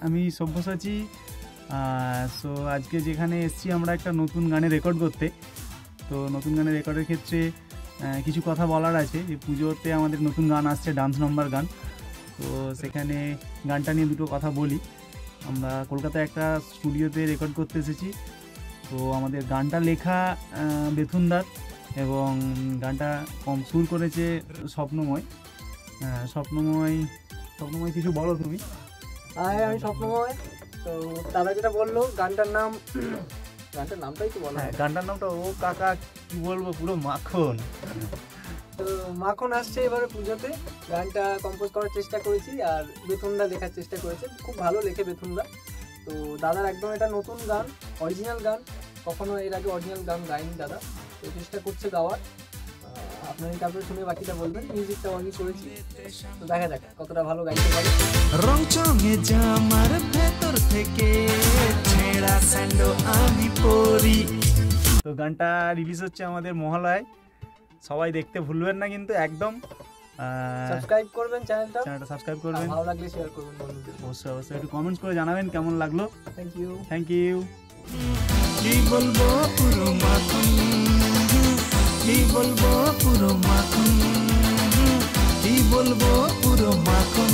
আমি সব্যসাচী। সো আজকে যেখানে এসেছি আমরা একটা নতুন গানে রেকর্ড করতে। তো নতুন গানে রেকর্ডের ক্ষেত্রে কিছু কথা বলার আছে যে পুজোতে আমাদের নতুন গান আসছে, ডান্স নম্বর গান। তো সেখানে গানটা নিয়ে দুটো কথা বলি। আমরা কলকাতায় একটা স্টুডিওতে রেকর্ড করতে এসেছি। তো আমাদের গানটা লেখা বেথুনদার এবং গানটা সুর করেছে স্বপ্নময়। স্বপ্নময় কিছু বলো তুমি। আমি স্বপ্নময়। তো দাদা যেটা বললো গানটার নামটাই তো বলা। গানটার নামটা ও কাকা কি বলবো, পুরো মাখন। তো মাখন আসছে এবারে পুজোতে। গানটা কম্পোজ করার চেষ্টা করেছি আর বেথুনদা লেখার চেষ্টা করেছে। খুব ভালো লেখে বেথুনদা। তো দাদার একদম এটা নতুন গান, অরিজিনাল গান। কখনো এর আগে অরিজিনাল গান গায়নি দাদা, তো চেষ্টা করছে গাওয়ার। আপনারা তারপরে শুনে বাকিটা বলবেন। মিউজিকটাও আমি করেছি, তো দেখা যাক কতটা ভালো গাইতে পারি। রং চঙে জামার ভেতর থেকে ছেঁড়া স্যান্ডো আমি পরি। তো গানটা রিলিজ হচ্ছে আমাদের মহালয়ায়। সবাই দেখতে ভুলবেন না কিন্তু একদম। সাবস্ক্রাইব করবেন চ্যানেলটা সাবস্ক্রাইব করবেন, ভালো লাগলে শেয়ার করবেন বন্ধুদের। অবশ্যই একটু কমেন্টস করে জানাবেন কেমন লাগলো। Thank you. কি বলবো পুরো মাখন, কি বলবো পুরো মাখন, কি বলবো পুরো মাখন।